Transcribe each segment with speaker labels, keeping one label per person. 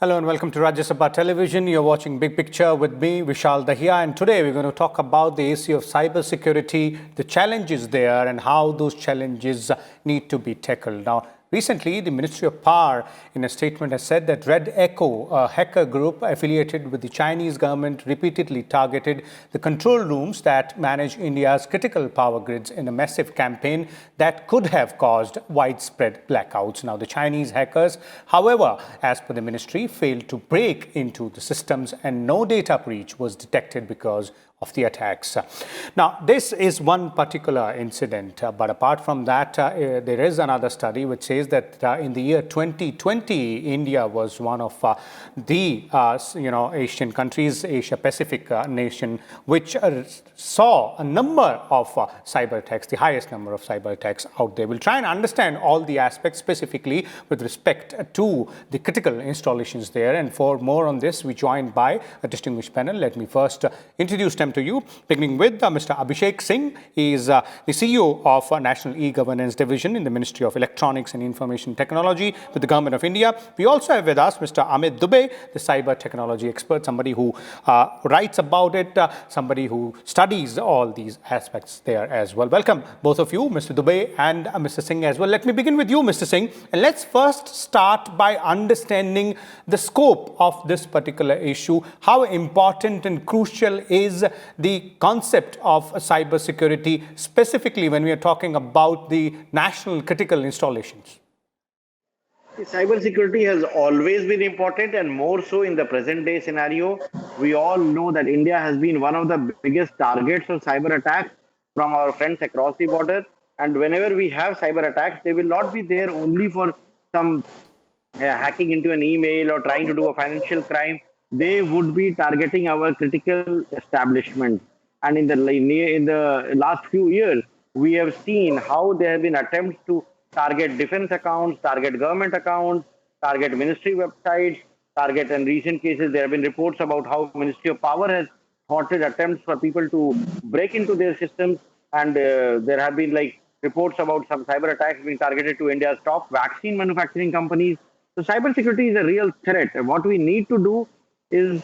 Speaker 1: Hello and welcome to Rajya Sabha Television. You're watching Big Picture with me, Vishal Dahiya, and today we're going to talk about the issue of cybersecurity, the challenges there and how those challenges need to be tackled. Now, recently, the Ministry of Power, in a statement, has said that Red Echo, a hacker group affiliated with the Chinese government, repeatedly targeted the control rooms that manage India's critical power grids in a massive campaign that could have caused widespread blackouts. Now, the Chinese hackers, however, as per the ministry, failed to break into the systems and no data breach was detected because of the attacks. Now, this is one particular incident, but apart from that, there is another study which says that in the year 2020, India was one of the Asian countries, Asia Pacific nation, which saw a number of cyber attacks, the highest number of cyber attacks out there. We'll try and understand all the aspects specifically with respect to the critical installations there. And for more on this, we're joined by a distinguished panel. Let me first introduce them to you, beginning with Mr. Abhishek Singh. He is the CEO of National E-Governance Division in the Ministry of Electronics and Information Technology with the Government of India. We also have with us Mr. Amit Dubey, the cyber technology expert, somebody who writes about it, somebody who studies all these aspects there as well. Welcome, both of you, Mr. Dubey and Mr. Singh as well. Let me begin with you, Mr. Singh, and let's first start by understanding the scope of this particular issue. How important and crucial is the concept of cyber security, specifically when we are talking about the national critical installations?
Speaker 2: Cyber security has always been important, and more so in the present day scenario. We all know that India has been one of the biggest targets of cyber attacks from our friends across the border. And whenever we have cyber attacks, they will not be there only for some hacking into an email or trying to do a financial crime. They would be targeting our critical establishment. And in the last few years, we have seen how there have been attempts to target defense accounts, target government accounts, target ministry websites, target, in recent cases, there have been reports about how Ministry of Power has thwarted attempts for people to break into their systems. And there have been reports about some cyber attacks being targeted to India's top vaccine manufacturing companies. So cybersecurity is a real threat. And what we need to do is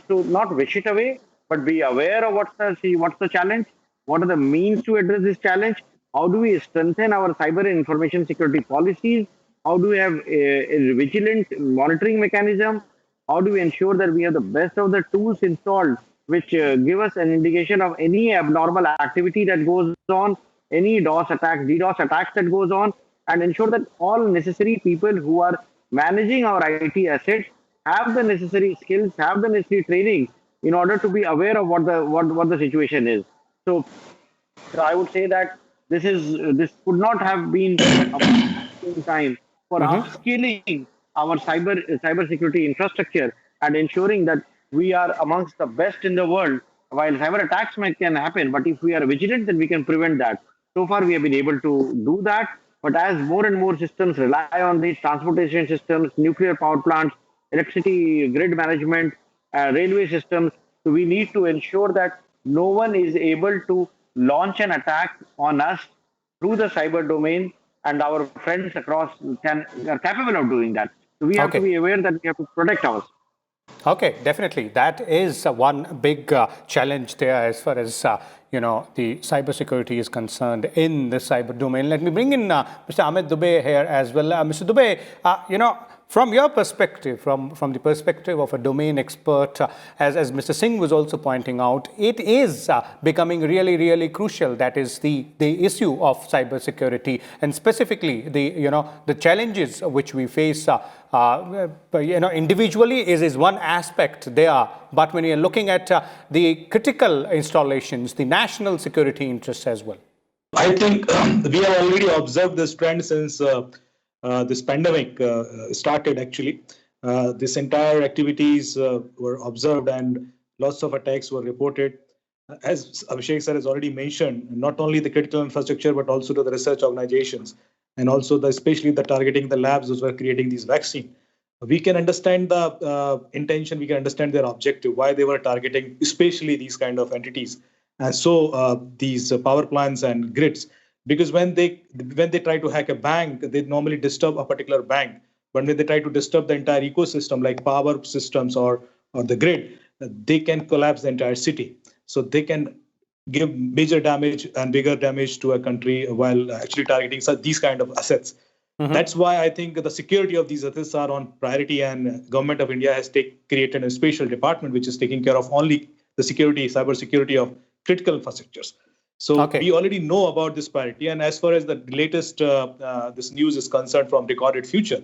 Speaker 2: to not wish it away, but be aware of what's the challenge, what are the means to address this challenge, how do we strengthen our cyber and information security policies, how do we have a vigilant monitoring mechanism, how do we ensure that we have the best of the tools installed which give us an indication of any abnormal activity that goes on, any DOS attacks, DDoS attacks that goes on, and ensure that all necessary people who are managing our IT assets have the necessary skills, have the necessary training in order to be aware of what the situation is. So I would say that this could not have been a time for upskilling our cyber security infrastructure and ensuring that we are amongst the best in the world. While cyber attacks can happen, but if we are vigilant, then we can prevent that. So far, we have been able to do that. But as more and more systems rely on these transportation systems, nuclear power plants, electricity grid management, railway systems, so we need to ensure that no one is able to launch an attack on us through the cyber domain, and our friends across are capable of doing that. So we have to be aware that we have to protect ours.
Speaker 1: Okay, definitely. That is one big challenge there as far as the cybersecurity is concerned in the cyber domain. Let me bring in Mr. Amit Dubey here as well. Mr. Dubey, from your perspective, from the perspective of a domain expert, as Mr. Singh was also pointing out, it is becoming really, really crucial. That is the issue of cybersecurity, and specifically the challenges which we face. Individually is one aspect there, but when you're looking at the critical installations, the national security interests as well.
Speaker 3: I think we have already observed this trend since this pandemic started. Actually, this entire activities were observed and lots of attacks were reported. As Abhishek sir has already mentioned, not only the critical infrastructure, but also to the research organizations, and also especially the targeting the labs which were creating these vaccines. We can understand the intention, we can understand their objective, why they were targeting especially these kind of entities. And so these power plants and grids, because when they try to hack a bank, they normally disturb a particular bank. But when they try to disturb the entire ecosystem, like power systems or the grid, they can collapse the entire city. So they can give major damage and bigger damage to a country while actually targeting these kind of assets. That's why I think the security of these assets are on priority, and government of India has created a special department which is taking care of only the security, cyber security of critical infrastructures. So we already know about this priority. And as far as the latest this news is concerned from Recorded Future,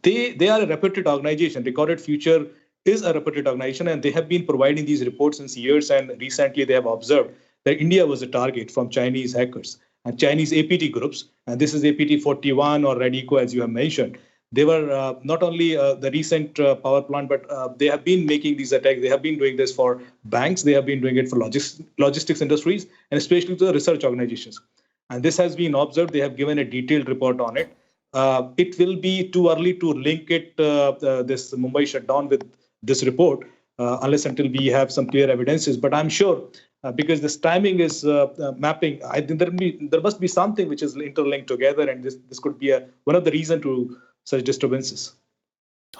Speaker 3: they are a reputed organization. Recorded Future is a reputed organization, and they have been providing these reports since years. And recently, they have observed that India was a target from Chinese hackers and Chinese APT groups. And this is APT 41 or Radico, as you have mentioned. They were not only the recent power plant, but they have been making these attacks. They have been doing this for banks. They have been doing it for logistics industries, and especially to the research organizations. And this has been observed. They have given a detailed report on it. It will be too early to link it, this Mumbai shutdown, with this report, unless until we have some clear evidences. But I'm sure, because this timing is mapping, I think there must be something which is interlinked together, and this could be one of the reasons to such disturbances.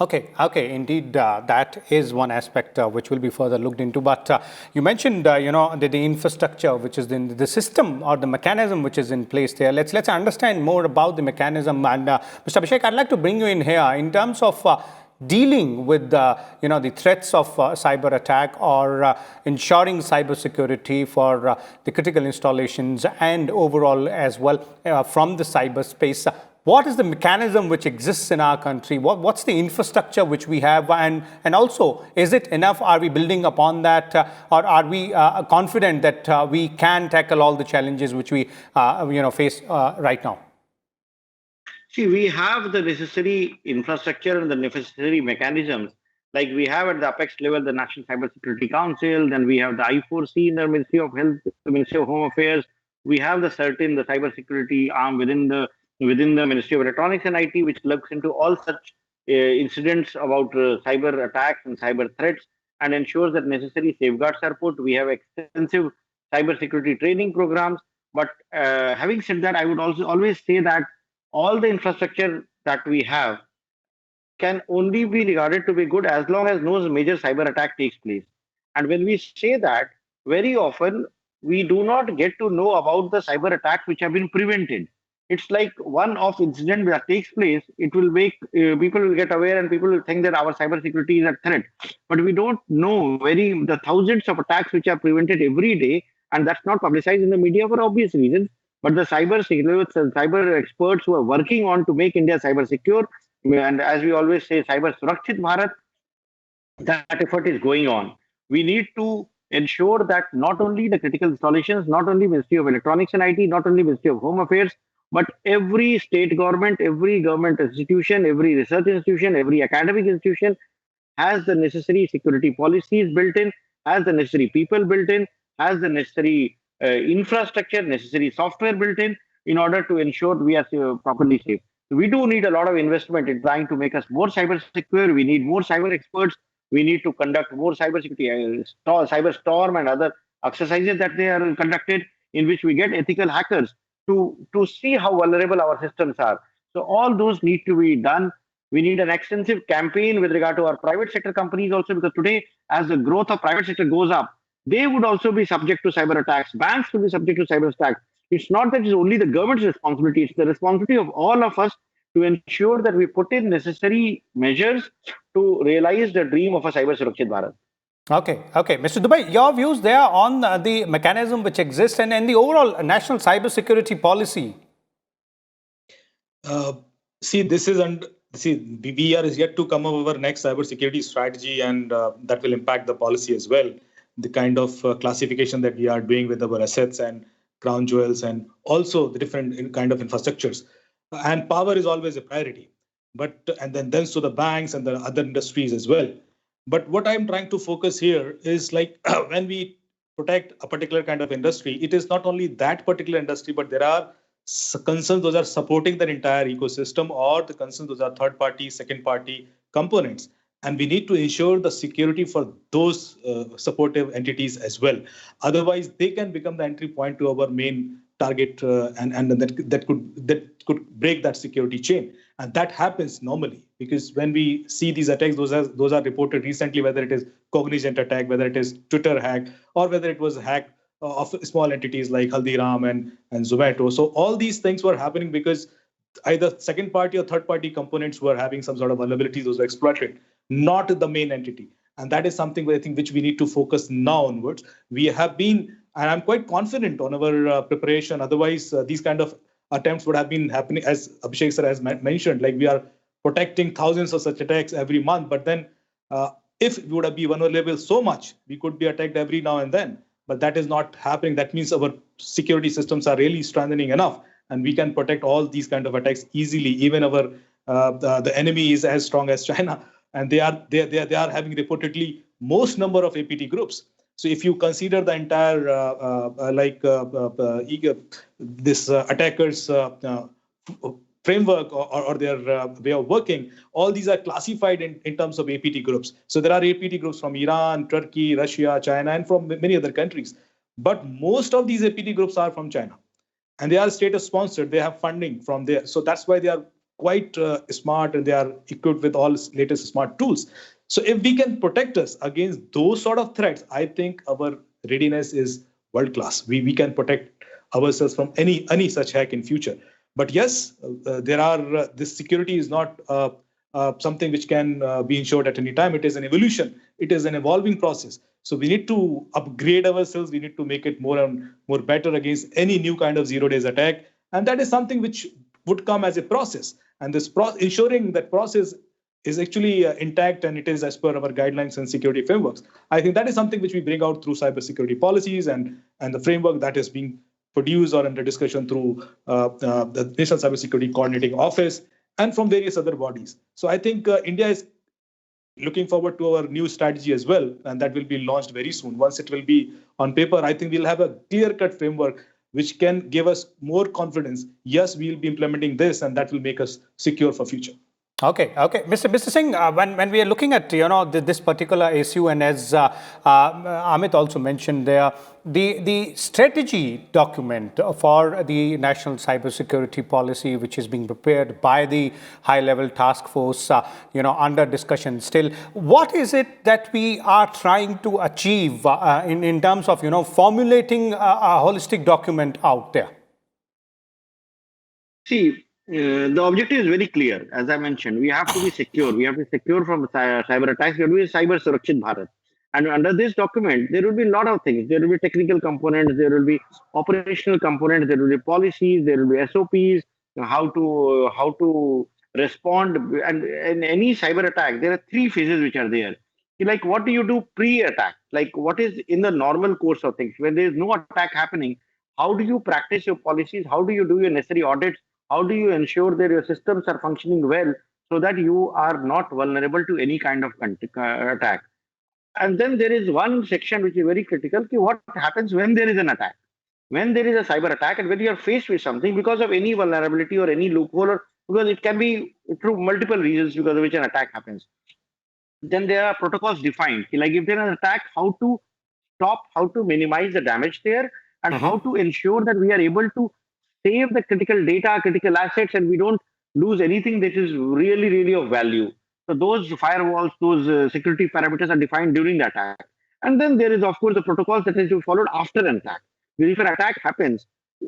Speaker 1: Okay, indeed, that is one aspect which will be further looked into. But you mentioned, the infrastructure, which is in the system or the mechanism which is in place there. Let's understand more about the mechanism. And Mr. Abhishek, I'd like to bring you in here in terms of dealing with the threats of cyber attack, or ensuring cyber security for the critical installations and overall as well from the cyberspace. What is the mechanism which exists in our country? What's the infrastructure which we have? And also, is it enough? Are we building upon that? Or are we confident that we can tackle all the challenges which we face right now?
Speaker 2: See, we have the necessary infrastructure and the necessary mechanisms. Like we have at the apex level the National Cybersecurity Council, then we have the I4C in the Ministry of Health, the Ministry of Home Affairs. We have the cybersecurity arm within the Ministry of Electronics and IT, which looks into all such incidents about cyber attacks and cyber threats and ensures that necessary safeguards are put. We have extensive cybersecurity training programs. But having said that, I would also always say that all the infrastructure that we have can only be regarded to be good as long as no major cyber attack takes place. And when we say that, very often we do not get to know about the cyber attacks which have been prevented. It's like one-off incident that takes place. It will make people will get aware, and people will think that our cybersecurity is at threat. But we don't know the thousands of attacks which are prevented every day, and that's not publicized in the media for obvious reasons. But the cyber security and cyber experts who are working on to make India cyber secure, and as we always say, cyber Surakshit Bharat, that effort is going on. We need to ensure that not only the critical installations, not only Ministry of Electronics and IT, not only Ministry of Home Affairs, but every state government, every government institution, every research institution, every academic institution has the necessary security policies built in, has the necessary people built in, has the necessary infrastructure, necessary software built in order to ensure we are properly safe. So we do need a lot of investment in trying to make us more cyber secure. We need more cyber experts. We need to conduct more cyber security, cyber storm and other exercises that they are conducted, in which we get ethical hackers to see how vulnerable our systems are. So all those need to be done. We need an extensive campaign with regard to our private sector companies also, because today, as the growth of private sector goes up, they would also be subject to cyber attacks. Banks will be subject to cyber attacks. It's not that it's only the government's responsibility. It's the responsibility of all of us to ensure that we put in necessary measures to realize the dream of a cyber Surakshit Bharat.
Speaker 1: Okay. Mr. Dubai, your views there on the mechanism which exists and the overall national cybersecurity policy?
Speaker 3: We are yet to come up with our next cybersecurity strategy, and that will impact the policy as well. The kind of classification that we are doing with our assets and crown jewels, and also the different kind of infrastructures. And power is always a priority, and then to the banks and the other industries as well. But what I'm trying to focus here is like when we protect a particular kind of industry, it is not only that particular industry, but there are concerns those are supporting the entire ecosystem, or the concerns those are third party, second party components. And we need to ensure the security for those supportive entities as well. Otherwise, they can become the entry point to our main target, and that could break that security chain. And that happens normally because when we see these attacks, those are reported recently, whether it is Cognizant attack, whether it is Twitter hack, or whether it was a hack of small entities like Haldiram and Zomato. So all these things were happening because either second party or third party components were having some sort of vulnerabilities, those were exploited, not the main entity. And that is something I think which we need to focus now onwards. We have been, and I'm quite confident on our preparation. Otherwise, these kind of attempts would have been happening, as Abhishek sir has mentioned, like we are protecting thousands of such attacks every month. But then if we would have been vulnerable so much, we could be attacked every now and then. But that is not happening. That means our security systems are really strengthening enough, and we can protect all these kind of attacks easily. Even our the enemy is as strong as China, and they are having reportedly most number of APT groups. So if you consider the entire this attackers framework or their way of working, all these are classified in terms of APT groups. So there are APT groups from Iran, Turkey, Russia, China, and from many other countries. But most of these APT groups are from China, and they are state sponsored. They have funding from there. So that's why they are quite smart, and they are equipped with all latest smart tools. So if we can protect us against those sort of threats, I think our readiness is world class. We can protect ourselves from any such hack in future. But yes, there are this security is not something which can be ensured at any time. It is an evolution. It is an evolving process. So we need to upgrade ourselves. We need to make it more and more better against any new kind of 0 days attack. And that is something which would come as a process. And this ensuring that process is actually intact and it is as per our guidelines and security frameworks. I think that is something which we bring out through cybersecurity policies and the framework that is being produced or under discussion through the National Cybersecurity Coordinating Office and from various other bodies. So I think India is looking forward to our new strategy as well, and that will be launched very soon. Once it will be on paper, I think we'll have a clear-cut framework which can give us more confidence. Yes, we'll be implementing this, and that will make us secure for future.
Speaker 1: Okay. Mr. Singh, when we are looking at this particular issue, and as Amit also mentioned there, the strategy document for the national cybersecurity policy, which is being prepared by the high-level task force, under discussion still. What is it that we are trying to achieve in terms of formulating a holistic document out there?
Speaker 2: See, the objective is very clear. As I mentioned, we have to be secure. We have to be secure from cyber attacks. We have to be Cyber Surakshit Bharat. And under this document, there will be a lot of things. There will be technical components. There will be operational components. There will be policies. There will be SOPs. How to respond. And in any cyber attack, there are 3 phases which are there. Like, what do you do pre-attack? Like, what is in the normal course of things? When there is no attack happening, how do you practice your policies? How do you do your necessary audits? How do you ensure that your systems are functioning well so that you are not vulnerable to any kind of attack? And then there is one section which is very critical. What happens when there is an attack? When there is a cyber attack and when you are faced with something because of any vulnerability or any loophole, or because it can be through multiple reasons because of which an attack happens, then there are protocols defined. Like if there is an attack, how to stop, how to minimize the damage there, and how to ensure that we are able to save the critical data, critical assets, and we don't lose anything that is really, really of value. So those firewalls, those security parameters are defined during the attack. And then there is, of course, the protocols that is to be followed after an attack. If an attack happens,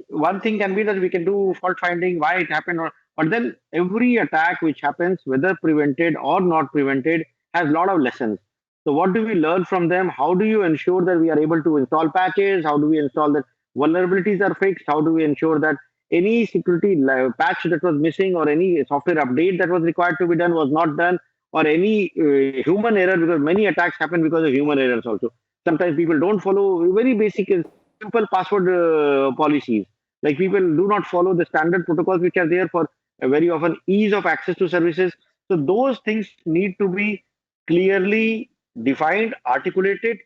Speaker 2: one thing can be that we can do fault finding, why it happened, but then every attack which happens, whether prevented or not prevented, has a lot of lessons. So what do we learn from them? How do you ensure that we are able to install patches? How do we install that vulnerabilities are fixed? How do we ensure that any security patch that was missing or any software update that was required to be done was not done, or any human error, because many attacks happen because of human errors also. Sometimes people don't follow very basic, simple password policies. Like people do not follow the standard protocols which are there for very often ease of access to services. So those things need to be clearly defined, articulated,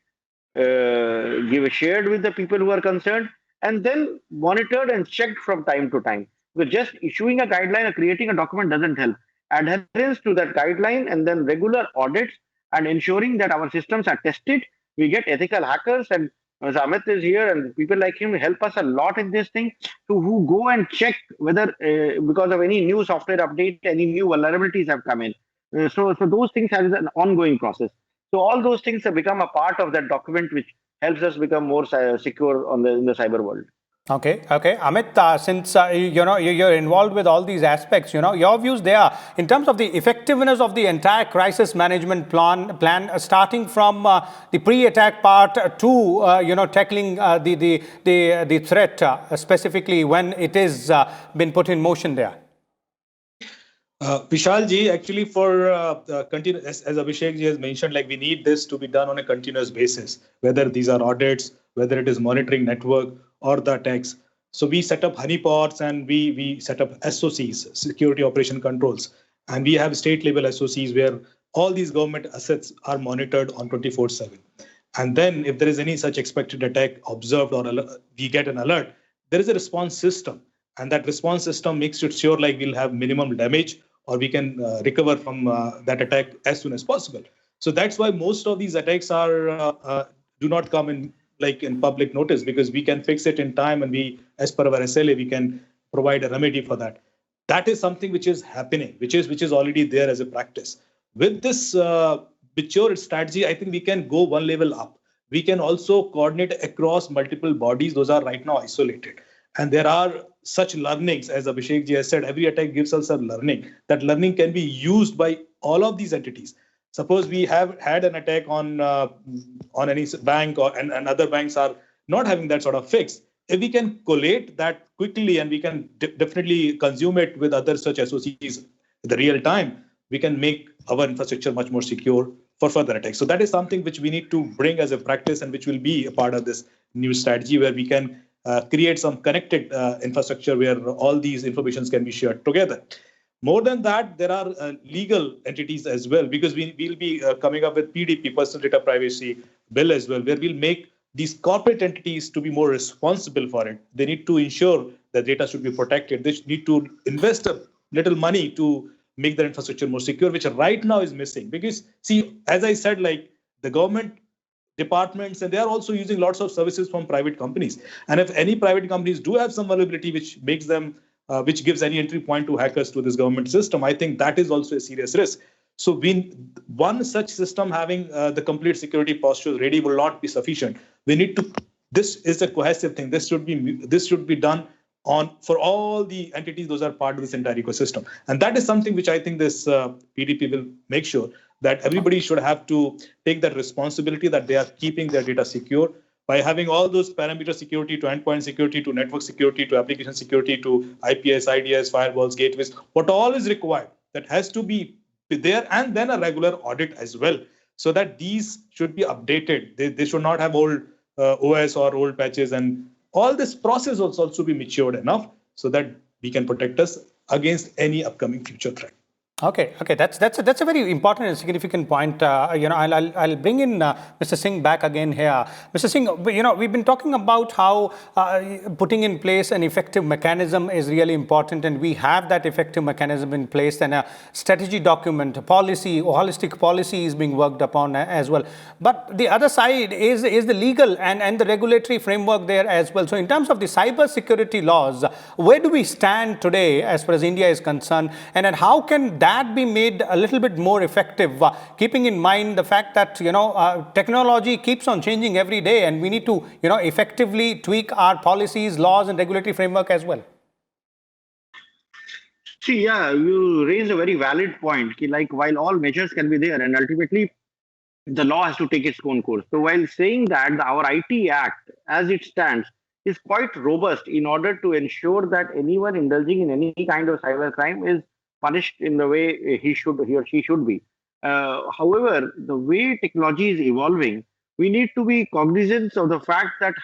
Speaker 2: shared with the people who are concerned, and then monitored and checked from time to time. Because just issuing a guideline or creating a document doesn't help. Adherence to that guideline and then regular audits and ensuring that our systems are tested. We get ethical hackers and So Amit is here, and people like him help us a lot in this thing to who go and check whether because of any new software update, any new vulnerabilities have come in. So those things are an ongoing process. So all those things have become a part of that document, which helps us become more secure on the in the cyber world.
Speaker 1: Okay, okay. Amit, since you're involved with all these aspects, your views there in terms of the effectiveness of the entire crisis management plan starting from the pre-attack part to tackling the threat specifically when it is been put in motion there.
Speaker 3: Vishal ji, actually, for as Abhishek ji has mentioned, like we need this to be done on a continuous basis, whether these are audits, whether it is monitoring network or the attacks. So we set up honeypots and we set up SOCs, security operation controls, and we have state level SOCs where all these government assets are monitored on 24/7. And then if there is any such expected attack observed or we get an alert, there is a response system, and that response system makes it sure like we'll have minimum damage or we can recover from that attack as soon as possible. So that's why most of these attacks are do not come in like in public notice, because we can fix it in time, and we, as per our SLA, we can provide a remedy for that. That is something which is happening, which is already there as a practice. With this mature strategy, I think we can go one level up. We can also coordinate across multiple bodies. Those are right now isolated. And there are such learnings, as Abhishek ji has said, every attack gives us a learning. That learning can be used by all of these entities. Suppose we have had an attack on any bank, and other banks are not having that sort of fix. If we can collate that quickly and we can definitely consume it with other such SOCs in the real time, we can make our infrastructure much more secure for further attacks. So that is something which we need to bring as a practice, and which will be a part of this new strategy, where we can create some connected infrastructure where all these informations can be shared together. More than that, there are legal entities as well, because we'll be coming up with PDP, personal data privacy bill as well, where we'll make these corporate entities to be more responsible for it. They need to ensure that data should be protected. They need to invest a little money to make their infrastructure more secure, which right now is missing. Because see, as I said, like the government departments, and they are also using lots of services from private companies. And if any private companies do have some vulnerability which makes them which gives any entry point to hackers to this government system, I think that is also a serious risk. So one such system having the complete security posture ready will not be sufficient. We need to. This is a cohesive thing. This should be done for all the entities. Those are part of this entire ecosystem, and that is something which I think this PDP will make sure that everybody should have to take that responsibility, that they are keeping their data secure by having all those parameter security, to endpoint security, to network security, to application security, to IPS, IDS, firewalls, gateways, what all is required, that has to be there, and then a regular audit as well, so that these should be updated. They should not have old OS or old patches, and all this process also be matured enough so that we can protect us against any upcoming future threat.
Speaker 1: Okay, that's a very important and significant point. I'll bring in Mr. Singh back again here. Mr. Singh, we've been talking about how putting in place an effective mechanism is really important, and we have that effective mechanism in place, and a strategy document, a policy, or holistic policy is being worked upon as well. But the other side is the legal and the regulatory framework there as well. So in terms of the cyber security laws, where do we stand today as far as India is concerned, and how can that be made a little bit more effective, keeping in mind the fact that technology keeps on changing every day, and we need to effectively tweak our policies, laws, and regulatory framework as well?
Speaker 2: See, yeah, you raise a very valid point. Like, while all measures can be there, and ultimately the law has to take its own course. So while saying that, our IT Act, as it stands, is quite robust in order to ensure that anyone indulging in any kind of cyber crime is punished in the way he or she should be. However, the way technology is evolving, we need to be cognizant of the fact that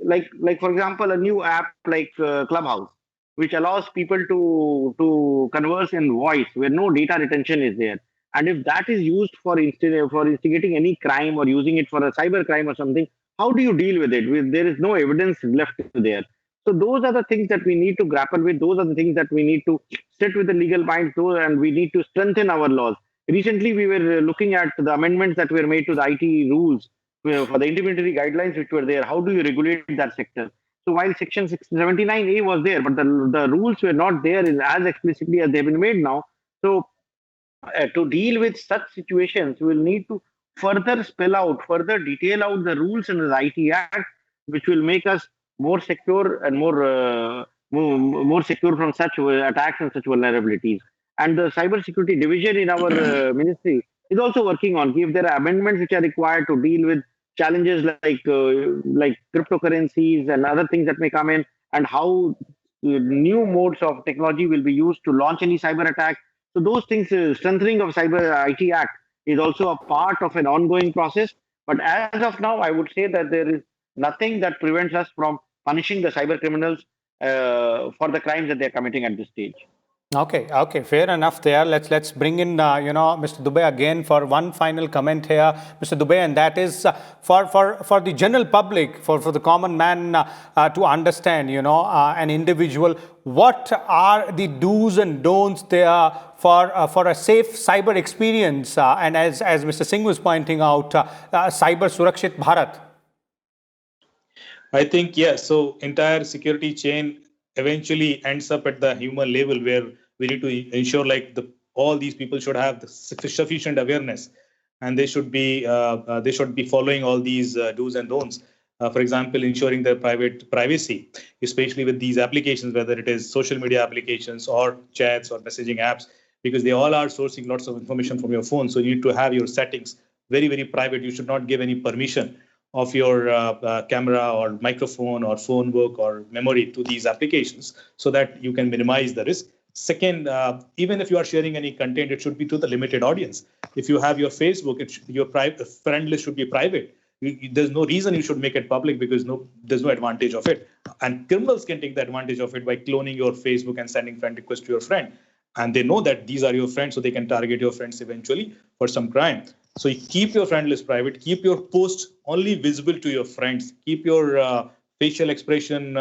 Speaker 2: like for example, a new app like Clubhouse, which allows people to converse in voice where no data retention is there. And if that is used for instigating any crime, or using it for a cyber crime or something, how do you deal with it? There is no evidence left there. So those are the things that we need to grapple with. Those are the things that we need to sit with the legal minds, and we need to strengthen our laws. Recently, we were looking at the amendments that were made to the IT rules for the intermediary guidelines which were there. How do you regulate that sector? So while Section 79A was there, but the rules were not there as explicitly as they've been made now. So to deal with such situations, we will need to further spell out, further detail out the rules in the IT Act, which will make us more secure and more secure from such attacks and such vulnerabilities. And the cybersecurity division in our ministry is also working on if there are amendments which are required to deal with challenges like cryptocurrencies and other things that may come in, and how new modes of technology will be used to launch any cyber attack. So those things, strengthening of Cyber IT Act is also a part of an ongoing process. But as of now, I would say that there is nothing that prevents us from punishing the cyber criminals for the crimes that they are committing at this stage.
Speaker 1: Okay, fair enough there. Let's bring in Mr. Dubey again for one final comment here, Mr. Dubey, and that is for the general public, for the common man to understand, an individual, what are the do's and don'ts there for a safe cyber experience, and as Mr. Singh was pointing out, Cyber Surakshit Bharat.
Speaker 3: I think, yeah, so entire security chain eventually ends up at the human level, where we need to ensure all these people should have the sufficient awareness, and they should be following all these do's and don'ts. For example, ensuring their private privacy, especially with these applications, whether it is social media applications or chats or messaging apps, because they all are sourcing lots of information from your phone. So you need to have your settings very, very private. You should not give any permission of your camera or microphone or phone book or memory to these applications, so that you can minimize the risk. Second, even if you are sharing any content, it should be to the limited audience. If you have your Facebook, your friend list should be private. There's no reason you should make it public, because there's no advantage of it. And criminals can take the advantage of it by cloning your Facebook and sending friend requests to your friend. And they know that these are your friends, so they can target your friends eventually for some crime. So you keep your friend list private, keep your posts only visible to your friends, keep your facial expression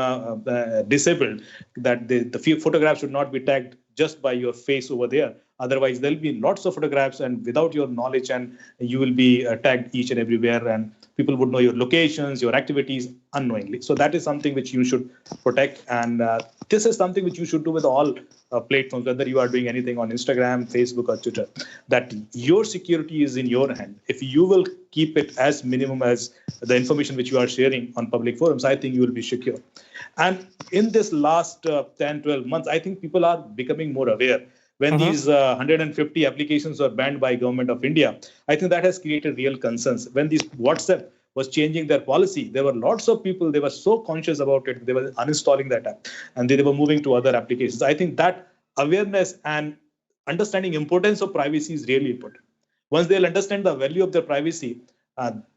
Speaker 3: disabled, that the photograph should not be tagged just by your face over there. Otherwise, there'll be lots of photographs and without your knowledge, and you will be tagged each and everywhere, and people would know your locations, your activities unknowingly. So that is something which you should protect. And this is something which you should do with all platforms, whether you are doing anything on Instagram, Facebook, or Twitter, that your security is in your hand. If you will keep it as minimum as the information which you are sharing on public forums, I think you will be secure. And in this last 10, 12 months, I think people are becoming more aware. When these 150 applications were banned by government of India, I think that has created real concerns. When these WhatsApp was changing their policy, there were lots of people, they were so conscious about it, they were uninstalling that app and they were moving to other applications. I think that awareness and understanding importance of privacy is really important. Once they'll understand the value of their privacy,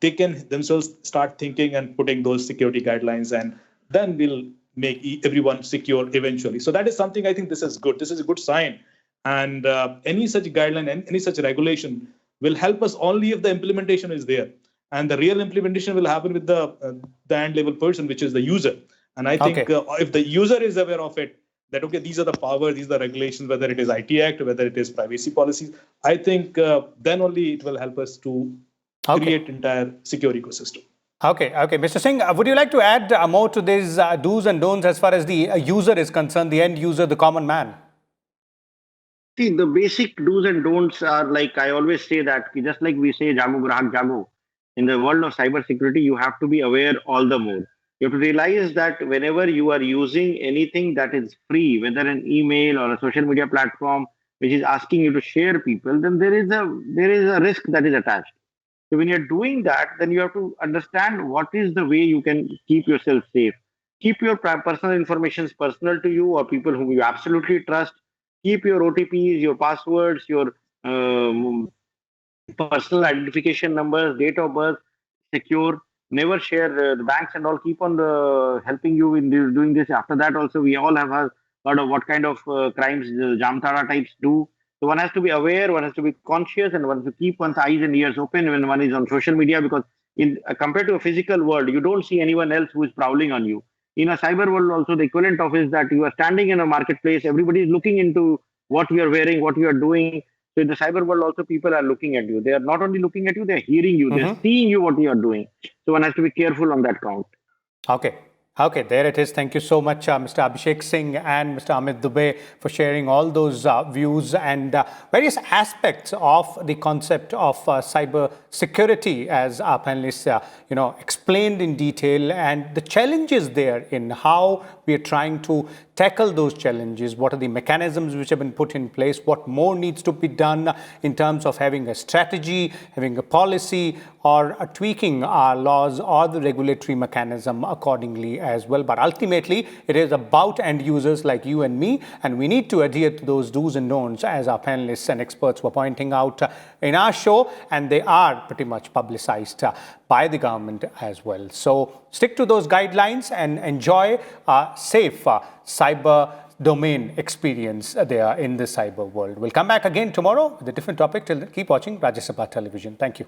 Speaker 3: they can themselves start thinking and putting those security guidelines, and then we'll make everyone secure eventually. So that is something I think this is good. This is a good sign. And any such guideline and any such regulation will help us only if the implementation is there. And the real implementation will happen with the end level person, which is the user. And I think if the user is aware of it, that, okay, these are the powers, these are the regulations, whether it is IT Act, whether it is privacy policies, I think then only it will help us to create entire secure ecosystem.
Speaker 1: Okay. Mr. Singh, would you like to add more to these do's and don'ts as far as the user is concerned, the end user, the common man?
Speaker 2: See, the basic do's and don'ts are like I always say that just like we say Jago Grahak Jago, in the world of cybersecurity, you have to be aware all the more. You have to realize that whenever you are using anything that is free, whether an email or a social media platform which is asking you to share people, then there is a risk that is attached. So when you're doing that, then you have to understand what is the way you can keep yourself safe. Keep your personal information personal to you or people whom you absolutely trust. Keep your OTPs, your passwords, your personal identification numbers, date of birth secure. Never share the banks and all. Keep on helping you in doing this. After that, also we all have heard of what kind of crimes Jamtara types do. So one has to be aware, one has to be conscious, and one has to keep one's eyes and ears open when one is on social media, because compared to a physical world, you don't see anyone else who is prowling on you. In a cyber world also, the equivalent of is that you are standing in a marketplace, everybody is looking into what you are wearing, what you are doing. So in the cyber world, also people are looking at you. They are not only looking at you; they are hearing you. They're seeing you what you are doing. So one has to be careful on that count.
Speaker 1: Okay. Okay, there it is. Thank you so much, Mr. Abhishek Singh and Mr. Amit Dubey, for sharing all those views and various aspects of the concept of cyber security, as our panelists, explained in detail, and the challenges there in how we are trying to tackle those challenges. What are the mechanisms which have been put in place? What more needs to be done in terms of having a strategy, having a policy, or tweaking our laws or the regulatory mechanism accordingly as well. But ultimately, it is about end users like you and me, and we need to adhere to those do's and don'ts, as our panelists and experts were pointing out in our show, and they are pretty much publicized by the government as well. So stick to those guidelines and enjoy safe cyber domain experience there in the cyber world. We'll come back again tomorrow with a different topic. Till then, keep watching Rajya Sabha Television. Thank you.